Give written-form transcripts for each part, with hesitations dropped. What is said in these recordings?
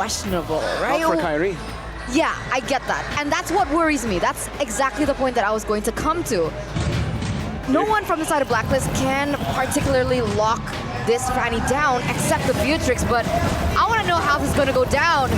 questionable, right? Not for Kairi. Yeah, I get that. And that's what worries me. That's exactly the point that I was going to come to. No one from the side of Blacklist can particularly lock this Fanny down except the Beatrix, but I want to know how this is going to go down.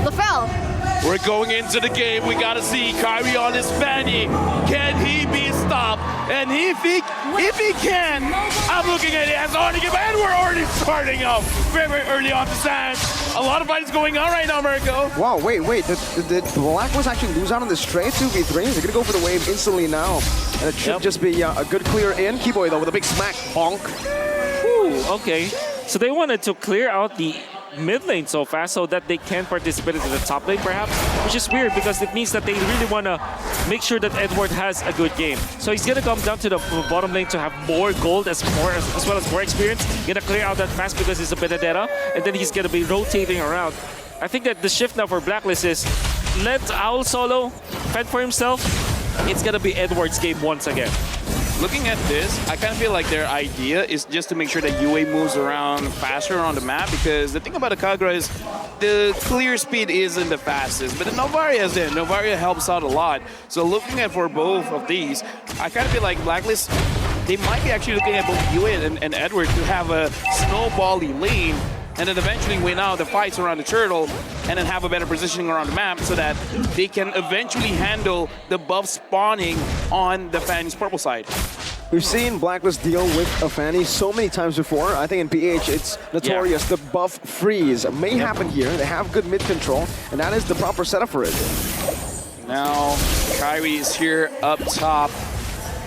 LaFell. We're going into the game. We got to see Kairi on his Fanny. Can he be stopped? And if he can, I'm looking at it as ONIC, and we're already starting off very early on the sand. A lot of fights going on right now, Mirko. Wow, wait. Did Blacklist actually lose out on this trade 2v3? They're going to go for the wave instantly now. And it should just be a good clear in. Keyboy, though, with a big smack. Bonk. Ooh, okay. So they wanted to clear out the mid lane so fast so that they can participate in the top lane perhaps, which is weird because it means that they really want to make sure that Edward has a good game. So he's going to come down to the bottom lane to have more gold as well as more experience. Going to clear out that fast because he's a Benedetta, and then he's going to be rotating around. I think that the shift now for Blacklist is let Owl solo fend for himself. It's going to be Edward's game once again. Looking at this, I kind of feel like their idea is just to make sure that UA moves around faster on the map, because the thing about the Kagura is the clear speed isn't the fastest, but the Novaria is in. Novaria helps out a lot. So looking at for both of these, I kind of feel like Blacklist, they might be actually looking at both UA and Edward to have a snowbally lane, and then eventually win out the fights around the turtle, and then have a better positioning around the map so that they can eventually handle the buff spawning on the Fanny's purple side. We've seen Blacklist deal with a Fanny so many times before. I think in PH it's notorious. The buff freeze may happen here. They have good mid control, and that is the proper setup for it. Now, Kairi is here up top.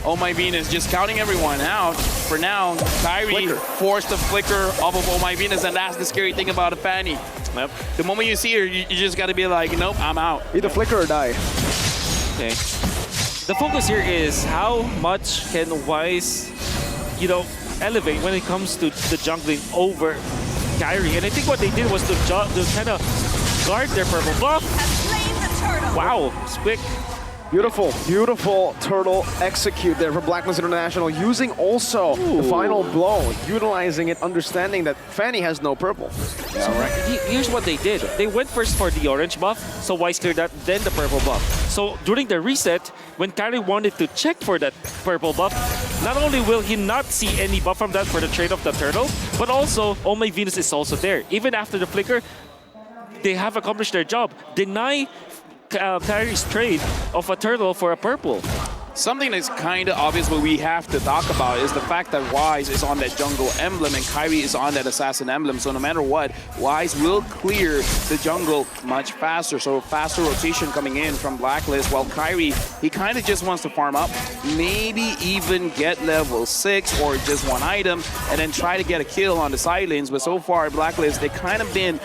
Oh My Venus just counting everyone out. For now, Kairi forced the flicker off of Oh My Venus, and that's the scary thing about a Fanny. Yep. The moment you see her, you just gotta be like, nope, I'm out. Either flicker or die. Okay. The focus here is how much can Wise, elevate when it comes to the jungling over Kairi. And I think what they did was to kind of guard their purple buff. Wow, it's quick. Beautiful, beautiful turtle execute there for Blacklist International, using also the final blow, utilizing it, understanding that Fanny has no purple. Yeah, right. Here's what they did. They went first for the orange buff, so Wise cleared that, then the purple buff. So during the reset, when Kairi wanted to check for that purple buff, not only will he not see any buff from that for the trade of the turtle, but also Oh My Venus is also there. Even after the flicker, they have accomplished their job. Deny Kairi's trade of a turtle for a purple. Something that's kind of obvious what we have to talk about is the fact that Wise is on that jungle emblem and Kairi is on that assassin emblem. So no matter what, Wise will clear the jungle much faster. So faster rotation coming in from Blacklist, while Kairi, he kind of just wants to farm up, maybe even get level 6 or just one item, and then try to get a kill on the side lanes. But so far, Blacklist, they kind of been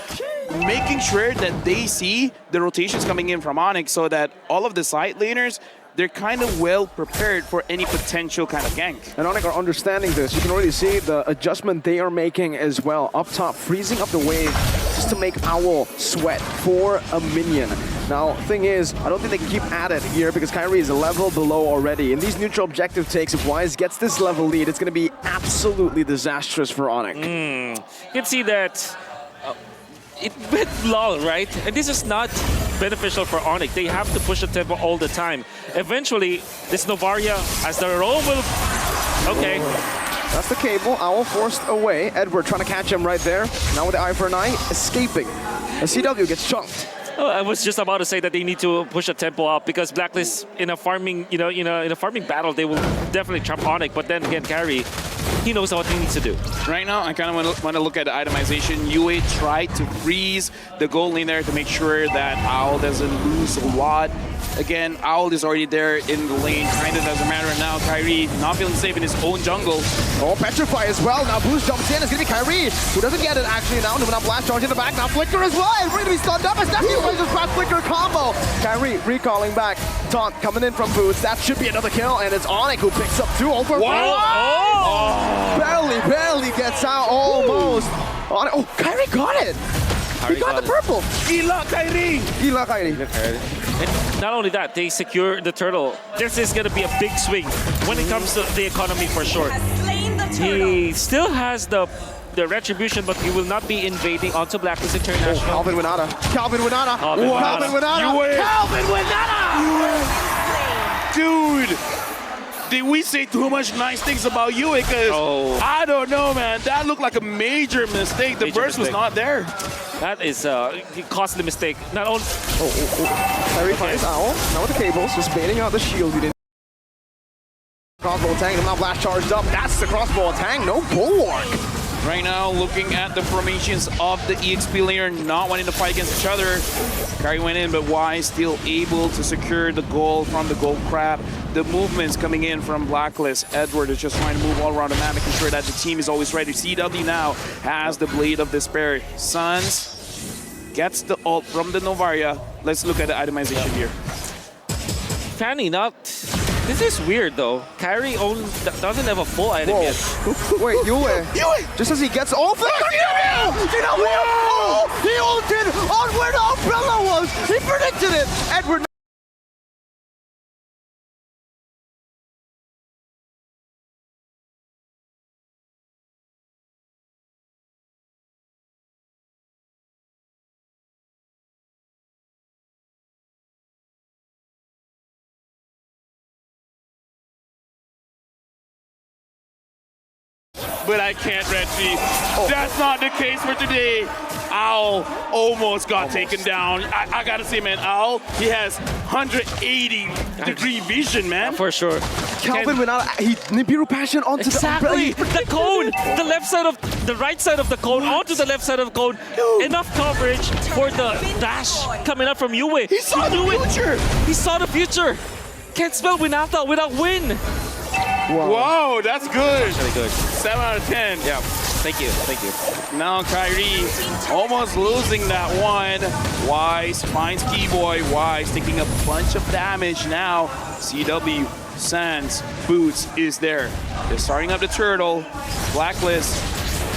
making sure that they see the rotations coming in from ONIC so that all of the side laners, they're kind of well prepared for any potential kind of gank. And ONIC are understanding this. You can already see the adjustment they are making as well. Up top, freezing up the wave just to make Owl sweat for a minion. Now, thing is, I don't think they can keep at it here because Kairi is a level below already. In these neutral objective takes, if Wise gets this level lead, it's going to be absolutely disastrous for ONIC. You can see that it went long, right? And this is not beneficial for ONIC. They have to push the tempo all the time. Eventually, this Novaria, as the roll will... Okay. That's the cable. Owl forced away. Edward trying to catch him right there. Now with the eye for an eye, escaping. A CW gets chunked. Oh, I was just about to say that they need to push the tempo up because Blacklist in a farming, in a farming battle, they will definitely trap ONIC. But then again, Kairi, he knows what he needs to do. Right now, I kind of want to look at the itemization. UA tried to freeze the gold lane there to make sure that Owl doesn't lose a lot. Again, Owl is already there in the lane. Kind of doesn't matter now. Kairi not feeling safe in his own jungle. Oh, Petrify as well. Now Boost jumps in. It's going to be Kairi, who doesn't get it actually now. Now Blast charge in the back. Now Flicker as well. And we're going to be stunned up. As Nephew plays this Blast Flicker combo. Kairi recalling back. Taunt coming in from Boost. That should be another kill. And it's ONIC who picks up 2 over. Oh! Barely gets out almost. Oh, Kairi got it. He got the purple. Gila Kairi! Gila Kairi. And not only that, they secure the turtle. This is going to be a big swing when it comes to the economy for sure. He still has the the retribution, but he will not be invading onto Blacklist International. Calvin Winata. Calvin Winata. Calvin Calvin Winata. Winata. Calvin Winata. Dude, did we say too much nice things about you? Because I don't know, man. That looked like a major mistake. The burst was not there. That is a costly mistake. Not only. Kairi finds Owl. Now with the cables, just baiting out the shield. He didn't. Crossbow attack, and now blast charged up. That's the crossbow attack. No bulwark. Right now, looking at the formations of the EXP layer, not wanting to fight against each other. Kairi went in, but Wise still able to secure the goal from the gold crab. The movements coming in from Blacklist. Edward is just trying to move all around the map, making sure that the team is always ready. CW now has the Blade of Despair. Suns gets the ult from the Novaria. Let's look at the itemization here. Fanny, not. This is weird though. Kairi doesn't have a full item yet. Wait, Yue. Just as he gets off. Oh, he ulted on where the umbrella was. He predicted it. Edward. But I can't, Reggie. That's not the case for today. Owl almost got taken down. I gotta say, man, Owl, he has 180-degree vision, man. For sure. Calvin went out. He Nibiru passion onto exactly. the the cone. The left side of the right side of the cone onto the left side of the cone. Enough coverage for the dash coming up from Yue. He saw the future. He saw the future. Can't spell Winata without win. Whoa, that's good. Really good. 7 out of 10. Yeah. Thank you. Thank you. Now Kairi almost losing that one. Wise finds Keyboy. Wise taking a bunch of damage now. CW, Sands, Boots is there. They're starting up the turtle. Blacklist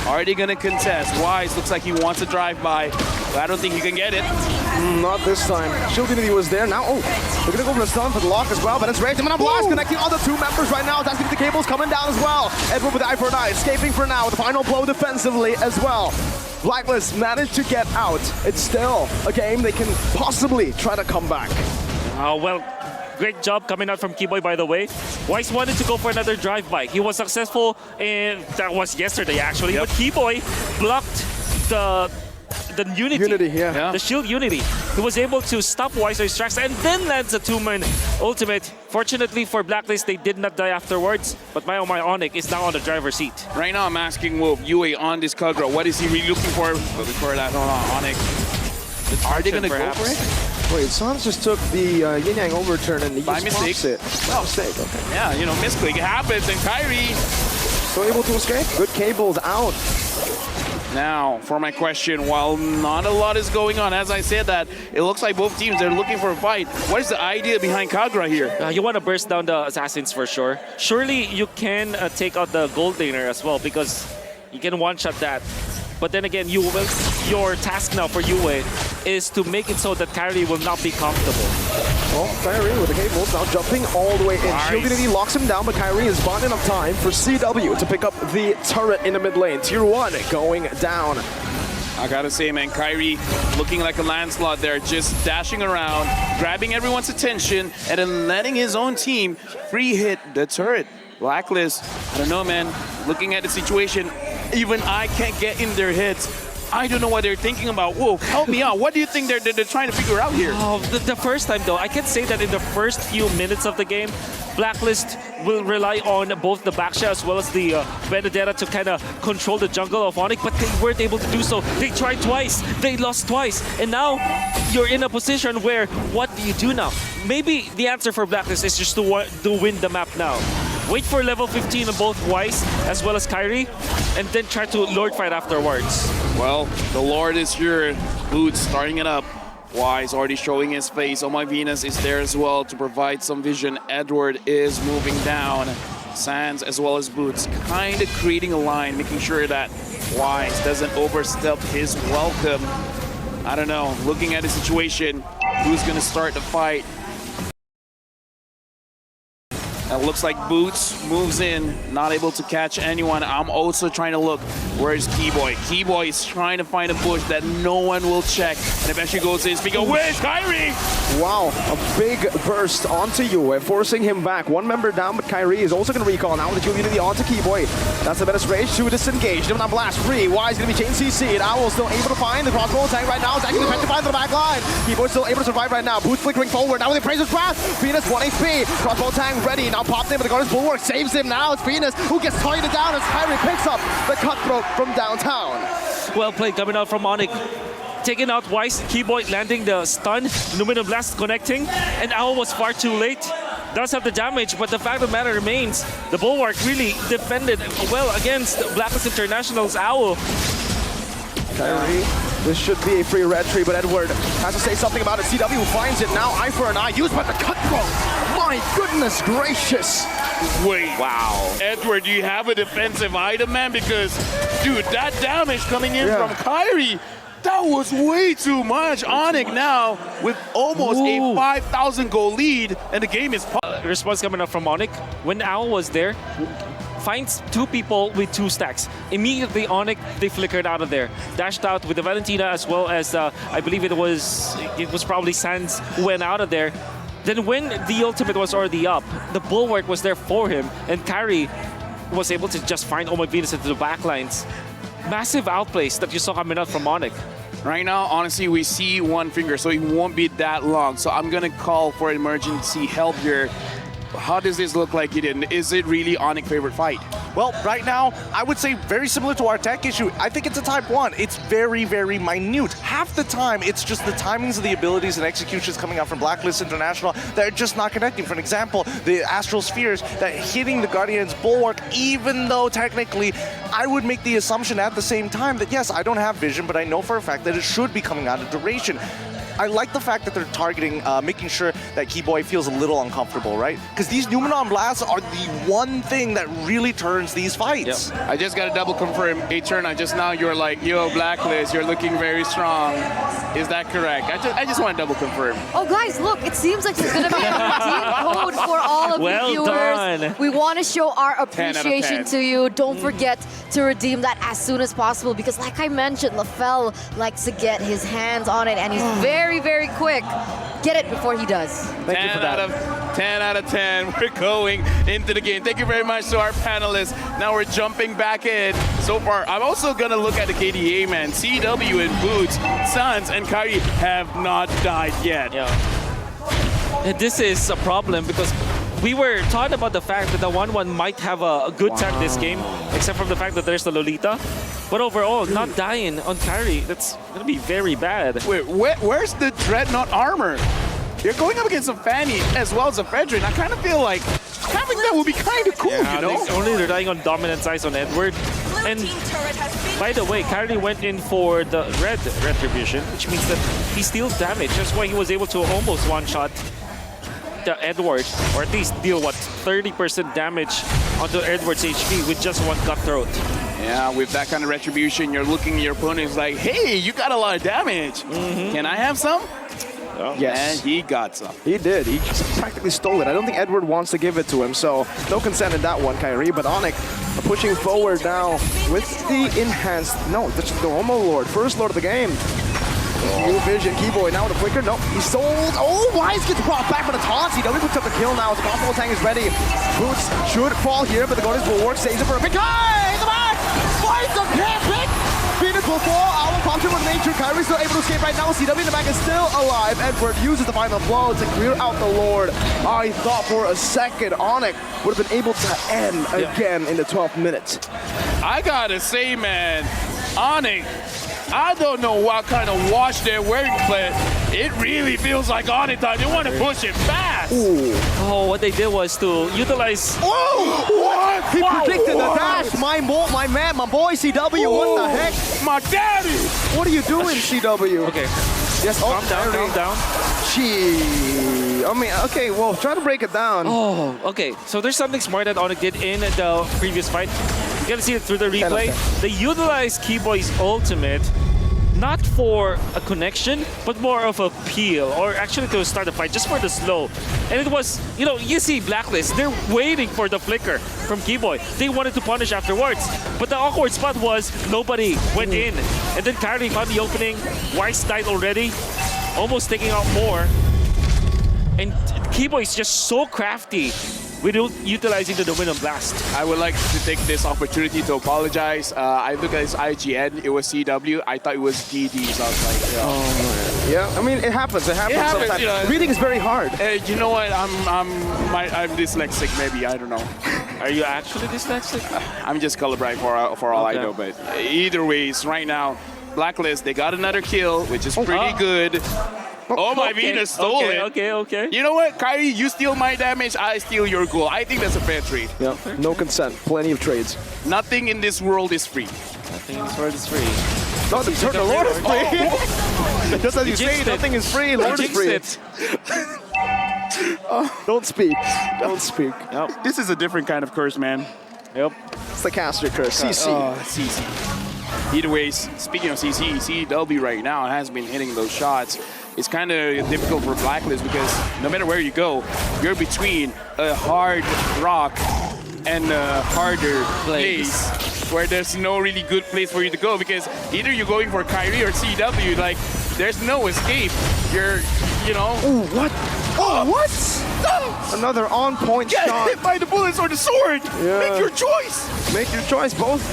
already gonna contest. Wise looks like he wants to drive by, but I don't think he can get it. Not this time. Shield Unity was there. Now, they're gonna go for the stun for the lock as well, but it's Rage. And Blast connecting all the two members right now. That's gonna be the cables coming down as well. Edward with the eye for an eye, escaping for now with the final blow defensively as well. Blacklist managed to get out. It's still a game they can possibly try to come back. Well, great job coming out from Keyboy, by the way. Wise wanted to go for another drive-by. He was successful, and that was yesterday, actually. But Keyboy blocked the Unity. The shield Unity. He was able to stop Wiser's tracks and then lands a two-man ultimate. Fortunately for Blacklist, they did not die afterwards, but my ONIC is now on the driver's seat. Right now, I'm asking Wolf, Yue on this Kagura, what is he really looking for? But before that, ONIC. Are they going to go for it? Wait, Sans just took the Yin Yang overturn and he by just mistake. it. By mistake, okay. Yeah, you know, misclick, it happens, and Kairi. So able to escape. Good cables out. Now, for my question, while not a lot is going on, as I said that, it looks like both teams are looking for a fight. What is the idea behind Kagura here? You want to burst down the assassins for sure. Surely you can take out the gold laner as well because you can one-shot that. But then again, your task now for Yue is to make it so that Kairi will not be comfortable. Well, Kairi with the cables now jumping all the way in. Nice. Shield Unity locks him down, but Kairi is bought enough time for CW to pick up the turret in the mid lane. Tier 1 going down. I gotta say, man, Kairi looking like a Lancelot there, just dashing around, grabbing everyone's attention, and then letting his own team free hit the turret. Blacklist, I don't know, man. Looking at the situation, even I can't get in their hits. I don't know what they're thinking about. Whoa, help me out. What do you think they're trying to figure out here? Oh, the first time though, I can say that in the first few minutes of the game, Blacklist will rely on both the Baksha as well as the Vendetta to kind of control the jungle of ONIC, but they weren't able to do so. They tried twice, they lost twice, and now you're in a position where, what do you do now? Maybe the answer for Blacklist is just to win the map now. Wait for level 15 on both Wise as well as Kairi, and then try to Lord fight afterwards. Well, the Lord is here. Boots starting it up. Wise already showing his face. Oh My Venus is there as well to provide some vision. Edward is moving down. Sands as well as Boots kind of creating a line, making sure that Wise doesn't overstep his welcome. I don't know. Looking at the situation, who's going to start the fight? looks like Boots moves in, not able to catch anyone. I'm also trying to look, where's Keyboy? Keyboy is trying to find a bush that no one will check, and eventually goes in. Speaking of, where's Kairi? Wow, a big burst onto Yue, forcing him back. One member down, but Kairi is also going to recall now with the immunity onto Keyboy. That's the best rage to disengage. Them on blast free. Why is going to be chain CC'd? Owl still able to find the crossbow tank right now. Is actually petrified to the back line. Keyboy still able to survive right now. Boots flickering forward. Now with the Appraiser's Wrath. Venus 1 HP. Crossbow tank ready. Now popped in, but the Guardian's Bulwark saves him now. It's Venus who gets targeted down as Kairi picks up the cutthroat from downtown. Well played coming out from ONIC. Taken out Wise, Keyboy landing the stun, Luminum Blast connecting, and Owl was far too late. Does have the damage, but the fact of the matter remains, the Bulwark really defended well against Blacklist International's Owl. Kairi, this should be a free red tree, but Edward has to say something about it. CW finds it now, eye for an eye, used by the cutthroat. My goodness gracious. Wait. Wow. Edward, do you have a defensive item, man? Because, dude, that damage coming in from Kairi, that was way too much. ONIC now with almost a 5,000 goal lead, and the game is... Response coming up from ONIC. When Owl was there, finds two people with 2 stacks. Immediately ONIC, they flickered out of there. Dashed out with the Valentina as well as, I believe it was probably Sands who went out of there. Then when the ultimate was already up, the Bulwark was there for him, and Kairi was able to just find my Venus into the backlines. Massive outplays that you saw coming out from ONIC. Right now, honestly, we see one finger, so it won't be that long. So I'm going to call for emergency help here. How does this look like, Gideon? Is it really ONIC favorite fight? Well, right now, I would say very similar to our tech issue. I think it's a type 1. It's very, very minute. Half the time, it's just the timings of the abilities and executions coming out from Blacklist International that are just not connecting. For an example, the Astral Spheres that hitting the Guardian's Bulwark, even though technically, I would make the assumption at the same time that, yes, I don't have vision, but I know for a fact that it should be coming out of duration. I like the fact that they're targeting, making sure that Keyboy feels a little uncomfortable, right? Because these Numenon Blasts are the one thing that really turns these fights. Yep. I just got to double confirm, Eterna, just now you're like, yo, Blacklist, you're looking very strong. Is that correct? I just want to double confirm. Oh, guys, look, it seems like there's going to be a redeem code for all of you viewers. Done. We want to show our 10 out of appreciation 10. to you. Don't forget to redeem that as soon as possible because, like I mentioned, LaFell likes to get his hands on it, and he's very, very quick. Get it before he does. Thank you for that. 10 out of 10. We're going into the game. Thank you very much to our panelists. Now we're jumping back in. So far, I'm also going to look at the KDA, man. CW and Boots, Suns, and Kairi have not died yet. Yeah. And this is a problem because we were talking about the fact that the 1-1 might have a good time this game, except from the fact that there's the Lolita. But overall, not dying on Kairi, that's going to be very bad. Wait, where's the Dreadnought armor? You're going up against a Fanny as well as a Fredrin. I kind of feel like having that would be kind of cool, you know? Only relying on dominant size on Edward. And by the way, Kairi went in for the red retribution, which means that he steals damage. That's why he was able to almost one-shot the Edward, or at least deal, 30% damage onto Edward's HP with just one cutthroat. Yeah, with that kind of retribution, you're looking at your opponent, it's like, hey, you got a lot of damage. Can I have some? Oh. Yes. And he got some. He did. He just practically stole it. I don't think Edward wants to give it to him, so no consent in that one, Kairi. But ONIC pushing forward now with the enhanced... No, the normal Lord. First Lord of the game. New vision, Keyboy now with a flicker. Nope, he sold. Oh, Wise gets brought back, but a toss. He picks up the kill now. His crossbow tank is ready. Boots should fall here, but the Guardians will work. Saves it for a pick. Hey, the back! Wise the pick! Phoenix will fall. Owl pops him with nature. Kairi's still able to escape right now. CW in the back is still alive. Edward uses the final blow to clear out the Lord. I thought for a second ONIC would have been able to end again in the 12th minute. I gotta say, man, ONIC, I don't know what kind of wash they're wearing, but it really feels like ONIC time. They want to push it fast. Ooh. Oh, what they did was to utilize... Oh! What? He predicted the dash. My boy CW. What the heck? My daddy! What are you doing, CW? Okay. Yes, Calm down, calm down. Gee. I mean, okay, well, try to break it down. Oh, okay. So there's something smart that ONIC did in the previous fight. You gotta see it through the replay. They utilized Keyboy's ultimate, not for a connection, but more of a peel, or actually to start a fight, just for the slow. And it was, you know, you see Blacklist, they're waiting for the flicker from Keyboy. They wanted to punish afterwards. But the awkward spot was nobody went in. And then Kairi found the opening. Wise died already, almost taking out more. And Keyboy is just so crafty with utilizing the Dominion Blast. I would like to take this opportunity to apologize. I looked at his IGN, it was CW. I thought it was DD, so I was like, yeah. Yeah, I mean, it happens. It happens, happens, sometimes. you know. Reading is very hard. You know what? I'm dyslexic, maybe. I don't know. Are you actually dyslexic? I'm just colorblind for all I Okay. know. But either ways, right now, Blacklist, they got another kill, which is pretty good. Oh, my Venus stole it. Okay. You know what, Kairi? You steal my damage, I steal your goal. I think that's a fair trade. Yeah, no consent. Plenty of trades. Nothing in this world is free. Nothing in this world is free. No, the Lord is free. Just as you say, jinxed it. nothing is free. Lord is Jinxed free. it. Don't speak. Don't speak. Yep. This is a different kind of curse, man. Yep. It's the caster curse. CC. CC. Either ways, speaking of CC, CW right now has been hitting those shots. It's kind of difficult for Blacklist because no matter where you go, you're between a hard rock and a harder place where there's no really good place for you to go because either you're going for Kairi or CW, like there's no escape. You're, you know. Ooh, what? Oh, what? Another on-point Get shot. hit by the bullets or the sword. Yeah. Make your choice. Make your choice. Both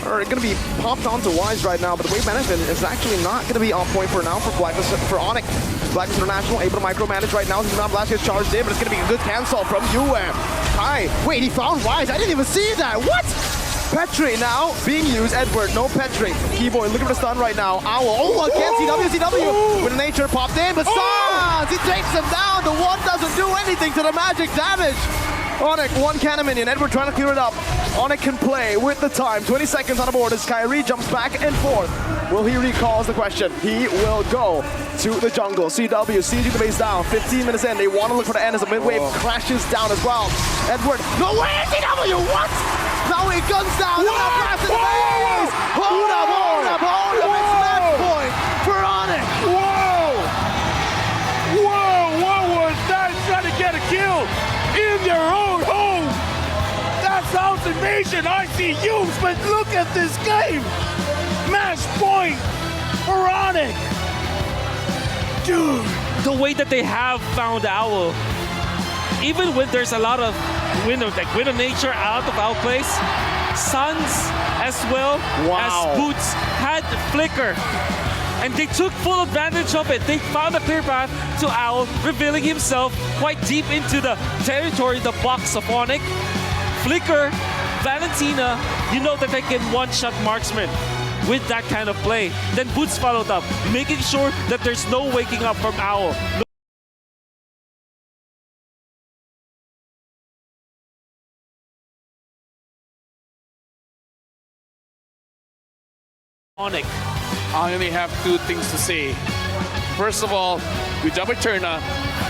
are going to be popped onto Wise right now, but the wave management is actually not going to be on point for now for Blacklist, for ONIC. Blacklist International able to micromanage right now. He's not Blast gets charged in, but it's going to be a good cancel from Yue. Kai, wait, he found Wise. I didn't even see that. What? Petri now being used. Edward, no Petri. Keyboy looking for the stun right now. Owl, oh, again, CW with nature popped in, but Sans, he takes him down. The one doesn't do anything to the magic damage. ONIC, one cannon minion. Edward trying to clear it up. ONIC can play with the time. 20 seconds on the board as Kairi jumps back and forth. Will he recall is the question. He will go to the jungle. CW sieging the base down. 15 minutes in. They want to look for the end as the mid-wave crashes down as well. Edward, no way, CW, what? Now he guns down. Blast in the base. Hold up. It's match point for ONIC. Whoa, what was that? Trying to get a kill in their own home. That's South Invasion. I see you, but look at this game. Match point for ONIC. Dude. The way that they have found Owl, even when there's a lot of wind of nature out of our place, Suns as well as Boots had Flicker. And they took full advantage of it. They found a clear path to Owl, revealing himself quite deep into the territory, the box of ONIC. Flicker, Valentina, you know that they can one-shot marksman with that kind of play. Then Boots followed up, making sure that there's no waking up from Owl. ONIC. I only have two things to say. First of all, good job Eterna.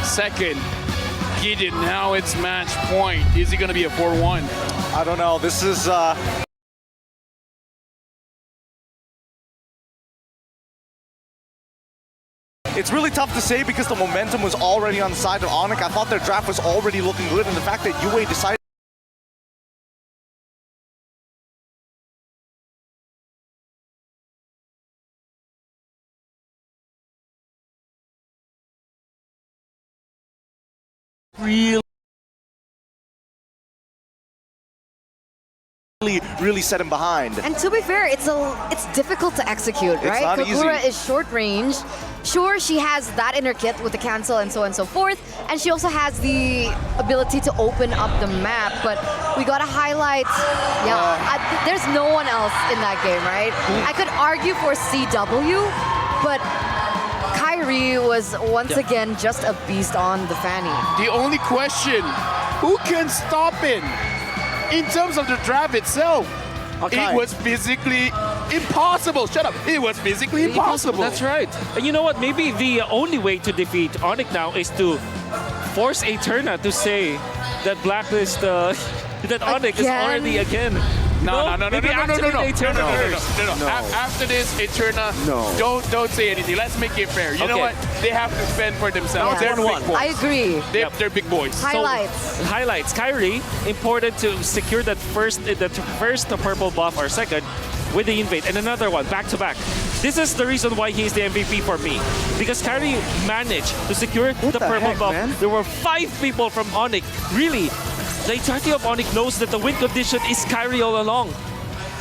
Second, Gideon, now it's match point. Is it going to be a 4-1? I don't know. This is... It's really tough to say because the momentum was already on the side of ONIC. I thought their draft was already looking good, and the fact that Yue decided really set him behind. And to be fair, it's difficult to execute, right? not Kogura easy. is short range. Sure, she has that in her kit with the cancel and so on and so forth, and she also has the ability to open up the map, but we gotta highlight, there's no one else in that game, right? I could argue for CW, but Kairi was once again just a beast on the Fanny. The only question, who can stop him? In terms of the draft itself, it was physically impossible. Shut up. It was physically impossible. That's right. And you know what? Maybe the only way to defeat ONIC now is to force Eterna to say that Blacklist, that ONIC is already again They turn first. No. After this, Eterna, No. don't say anything. Let's make it fair. You know Okay. what? They have to spend for themselves. Yeah. They're big boys. I agree. They're big boys. Highlights. Highlights. Kairi, important to secure that first purple buff or second with the invade. And another one, back to back. This is the reason why he's the MVP for me. Because Kairi managed to secure the the purple heck, buff. man? There were 5 people from ONIC. Really, the entirety of ONIC knows that the win condition is Kairi all along.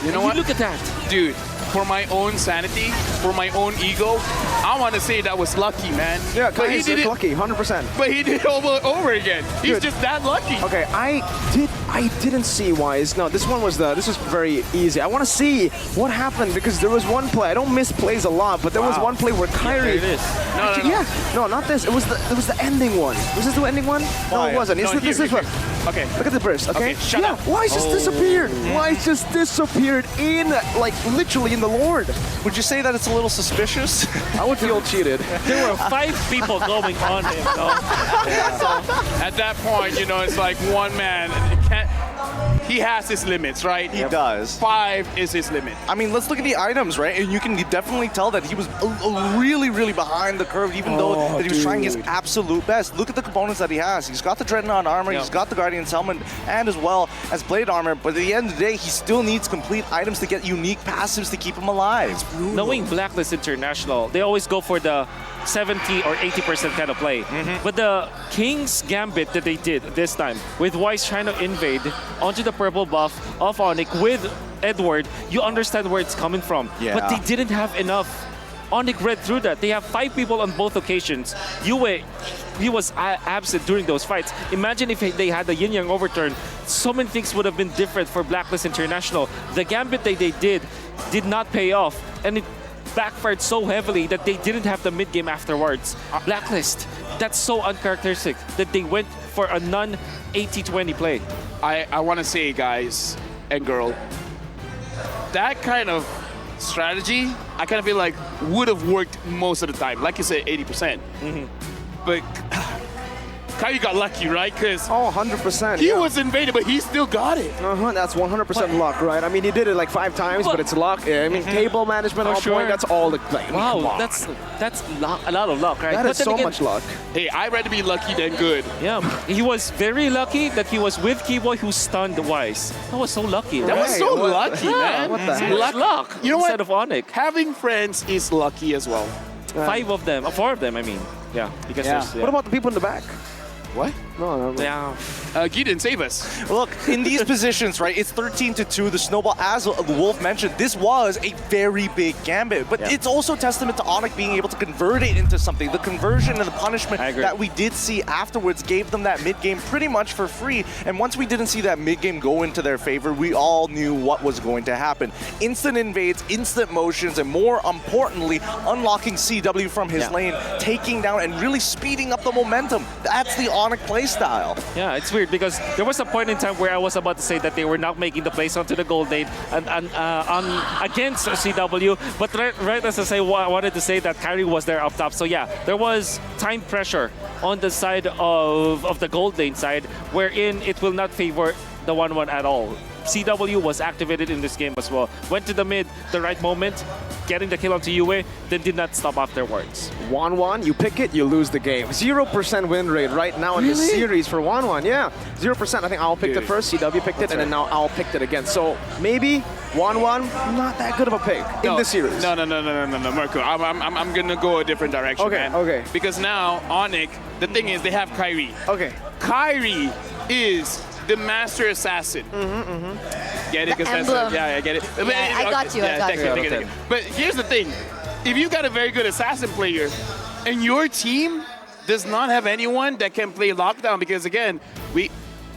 You know And what? Look at that. Dude, for my own sanity, for my own ego, I want to say that was lucky, man. Yeah, but he he's did it. lucky, 100%. But he did it over again. He's Dude. just that lucky. Okay, I didn't see Wise. No, this was very easy. I want to see what happened because there was one play. I don't miss plays a lot, but there was one play where Kairi. There it is. No. Yeah, no, not this. It was the ending one. Was this the ending one? No, Why? it wasn't. No, This here. one. Okay. Look at the burst, okay? Okay, shut yeah, up. Wise just disappeared. Wise just disappeared in, like, literally in the Lord. Would you say that it's a little suspicious? I would feel cheated. There were 5 people going on him. So. At that point, you know, it's like one man. He has his limits, right? He does. 5 is his limit. I mean, let's look at the items, right? And you can definitely tell that he was really, really behind the curve, even though that he was trying his absolute best. Look at the components that he has. He's got the Dreadnought armor, he's got the Guardian's helmet, and as well as Blade armor. But at the end of the day, he still needs complete items to get unique passives to keep him alive. Knowing Blacklist International, they always go for the 70 or 80% kind of play. But the King's Gambit that they did this time, with Wise trying to invade onto the purple buff of ONIC with Edward, you understand where it's coming from. Yeah. But they didn't have enough. ONIC read through that. They have 5 people on both occasions. Yue, he was absent during those fights. Imagine if they had the yin-yang overturn. So many things would have been different for Blacklist International. The Gambit they did not pay off. And it backfired so heavily that they didn't have the mid-game afterwards. Blacklist, that's so uncharacteristic that they went for a non-80-20 play. I want to say, guys and girl, that kind of strategy, I kind of feel like would have worked most of the time. Like you said, 80%. But Kairi got lucky, right? Because Oh, 100%. he yeah. was invaded, but he still got it. That's 100% luck, right? I mean, he did it like 5 times, but it's luck. Yeah, I mean, table management For on sure. point, that's all the like, I mean, come Wow, on. that's a lot of luck, right? That But is then so again, much luck. Hey, I'd rather be lucky than good. Yeah, he was very lucky that he was with Keyboy who stunned Wise. That was so lucky. That right? was so what- lucky, man. what the So heck? much luck. You know what? Instead of ONIC. Having friends is lucky as well. 5 of them, 4 of them, I mean. Yeah, because Yeah. there's... What about the people in the back? What? No. Yeah. Guy didn't save us. Look, in these positions, right, it's 13-2. The snowball, as Wolf mentioned, this was a very big gambit. But it's also testament to ONIC being able to convert it into something. The conversion and the punishment I agree. that we did see afterwards gave them that mid-game pretty much for free. And once we didn't see that mid-game go into their favor, we all knew what was going to happen. Instant invades, instant motions, and more importantly, unlocking CW from his lane, taking down and really speeding up the momentum. That's the ONIC playstyle. Yeah, it's weird because there was a point in time where I was about to say that they were not making the plays onto the gold lane and against CW, but right as I wanted to say that Kairi was there up top. So yeah, there was time pressure on the side of the gold lane side, wherein it will not favor the 1-1 at all. CW was activated in this game as well. Went to the mid, the right moment, getting the kill onto Yue, then did not stop afterwards. 1-1, you pick it, you lose the game. 0% win rate right now in the series for 1-1. Yeah, 0%. I think Owl picked it first, CW picked it, and then now Owl picked it again. So maybe 1-1, not that good of a pick in this series. No, Marco. I'm gonna go a different direction, Okay, man. okay. Because now ONIC, the thing is, they have Kairi. Okay. Kairi is the master assassin. Get it? The 'Cause that's emblem. I get it. Yeah, I got you, I got thank you. thank you. But here's the thing: if you got a very good assassin player, and your team does not have anyone that can play lockdown, because again,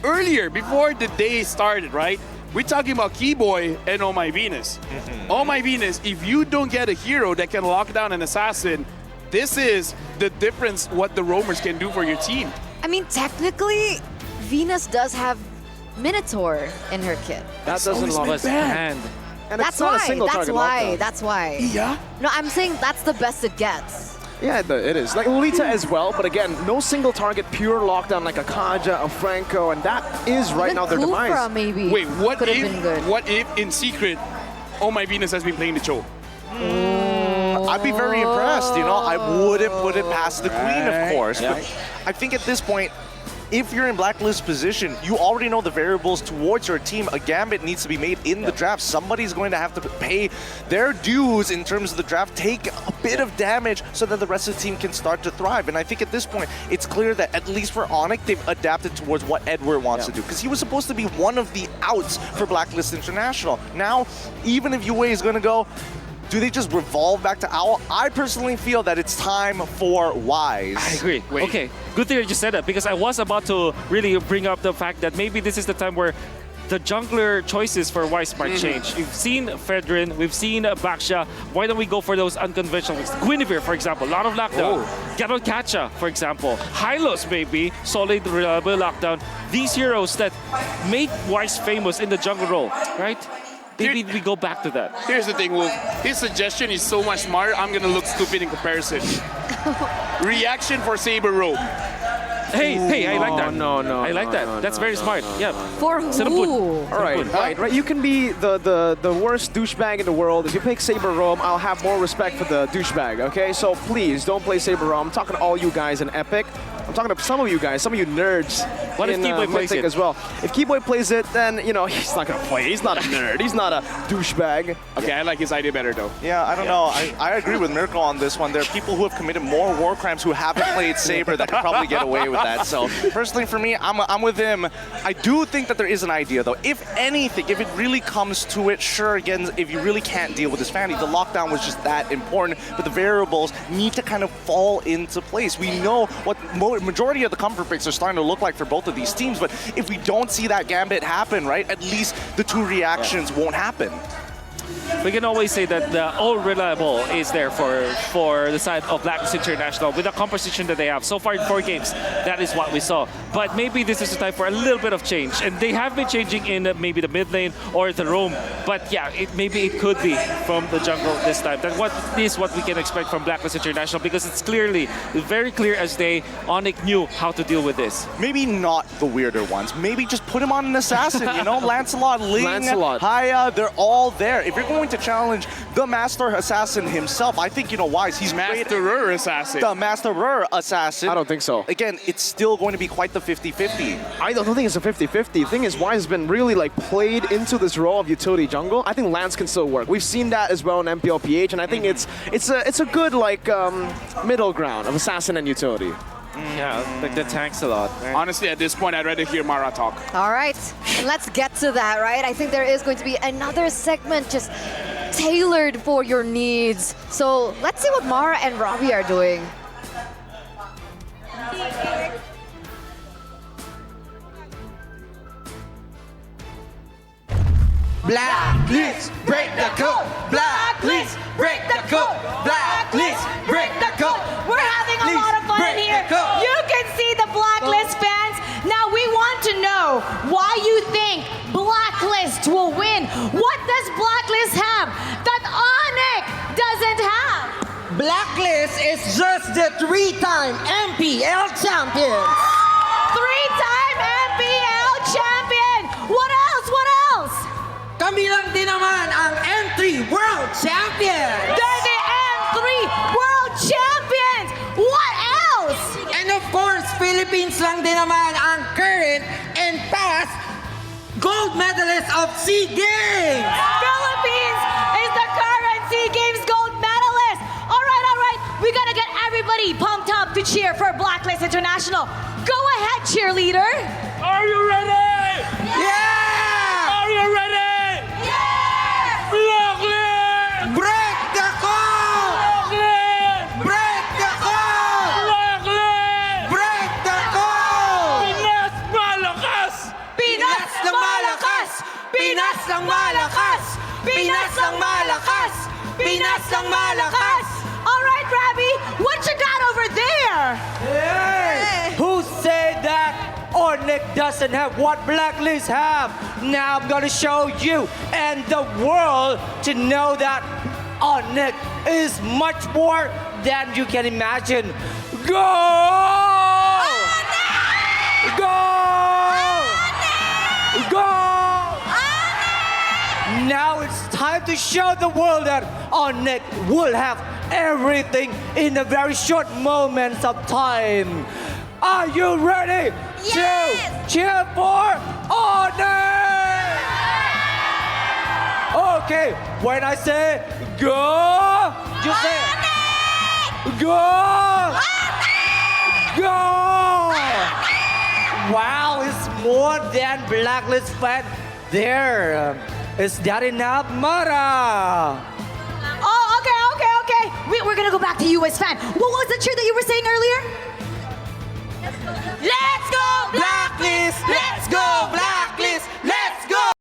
earlier before the day started, right? We're talking about Keyboy and Oh My Venus. Oh My Venus, if you don't get a hero that can lock down an assassin, this is the difference what the roamers can do for your team. I mean, technically, Venus does have Minotaur in her kit. That doesn't always lock been us. bad. And That's it's not why. a single That's target why. lockdown. That's why. Yeah. No, I'm saying that's the best it gets. Yeah, it is. Like Lolita as well, but again, no single target, pure lockdown like a Kaja, a Franco, and that is right Even now their Kufra, demise. maybe. Wait, what could have been good. if, what if in secret, Oh My Venus has been playing the Cho? I'd be very impressed, you know. I wouldn't put it past the Queen, of course. Yeah. But I think at this point, if you're in Blacklist position, you already know the variables towards your team. A gambit needs to be made in the draft. Somebody's going to have to pay their dues in terms of the draft, take a bit of damage so that the rest of the team can start to thrive. And I think at this point, it's clear that at least for ONIC, they've adapted towards what Edward wants to do. Because he was supposed to be one of the outs for Blacklist International. Now, even if UA is going to go, do they just revolve back to Owl? I personally feel that it's time for Wise. I agree. Wait. Okay, good thing you just said that because I was about to really bring up the fact that maybe this is the time where the jungler choices for Wise might change. We've seen Fedrin, we've seen Baksha. Why don't we go for those unconventional ones? Guinevere, for example, a lot of lockdown. Garon Kacha, for example. Hylos, maybe, solid, reliable lockdown. These heroes that made Wise famous in the jungle role, right? Maybe we go back to that. Here's the thing, Wolf. His suggestion is so much smart, I'm gonna look stupid in comparison. Reaction for Saber Rogue. Hey, I like that. No, I like that. That's very smart. Yeah. For Sinaput. who? All right. You can be the worst douchebag in the world. If you pick Saber Rome, I'll have more respect for the douchebag, okay? So please, don't play Saber Rome. I'm talking to all you guys in Epic. I'm talking to some of you guys, some of you nerds. What if Keyboy plays Mythic it? as well? If Keyboy plays it, then, you know, he's not gonna play. He's not a nerd. He's not a douchebag. Okay, I like his idea better though. Yeah, I don't know. I agree with Mirko on this one. There are people who have committed more war crimes who haven't played Saber that could probably get away with that. So personally for me, I'm with him. I do think that there is an idea though. If anything, if it really comes to it, sure, again, if you really can't deal with this family, the lockdown was just that important, but the variables need to kind of fall into place. We know what majority of the comfort picks are starting to look like for both of these teams, but if we don't see that gambit happen, right, at least the two reactions won't happen. We can always say that the all reliable is there for the side of Blacklist International with the composition that they have. So far in 4 games, that is what we saw. But maybe this is the time for a little bit of change. And they have been changing in maybe the mid lane or the roam. But yeah, maybe it could be from the jungle this time. That is what we can expect from Blacklist International because it's clearly, very clear as day, ONIC knew how to deal with this. Maybe not the weirder ones. Maybe just put him on an assassin, you know? Lancelot, Ling, Haya, they're all there. If you're going to challenge the Master Assassin himself, I think, you know, Wise, he's Masterer Assassin. the Masterer Assassin. I don't think so. Again, it's still going to be quite the 50-50. I don't think it's a 50-50. The thing is, Wise has been really like played into this role of utility jungle. I think Lance can still work. We've seen that as well in MPLPH, and I think it's a good like middle ground of assassin and utility. Yeah, like the tanks a lot. Right? Honestly, at this point, I'd rather hear Mara talk. All right, and let's get to that, right? I think there is going to be another segment just tailored for your needs. So let's see what Mara and Robbie are doing. Blacklist, break the code. Blacklist, break the code. Blacklist, break the code. We're having a lot of fun in here. You can see the Blacklist fans. Now we want to know why you think Blacklist will win. What does Blacklist have that ONIC doesn't have? Blacklist is just the 3-time MPL champion. 3-time MPL champion. What else? What else? Kami lang din naman ang M3 World Champion. They're the M3 World Champions. What else? And of course, Philippines lang din naman ang current and past gold medalist of SEA Games. Philippines is the current SEA Games gold medalist. All right. We gotta get everybody pumped up to cheer for Blacklist International. Go ahead, cheerleader. Are you ready? Yeah! Are you ready? Blacklist! Break the code! Blacklist! Break the code! Blacklist! Break the code! Pinas malakas! Pinas ng malakas! Pinas ng malakas! Pinas ng malakas! Pinas ng malakas! All right, Rabbi, what you got over there? Hey! Who said that ONIC doesn't have what Blacklist have? Now I'm gonna show you and the world to know that ONIC is much more than you can imagine. Go! Go! Go! Now it's time to show the world that ONIC will have everything in a very short moments of time. Are you ready to cheer for ONIC? Okay, when I say go, you say go! Go! Wow, it's more than Blacklist fan there. Is that enough, Mara? Oh, okay. We're gonna go back to US fan. What was the cheer that you were saying earlier?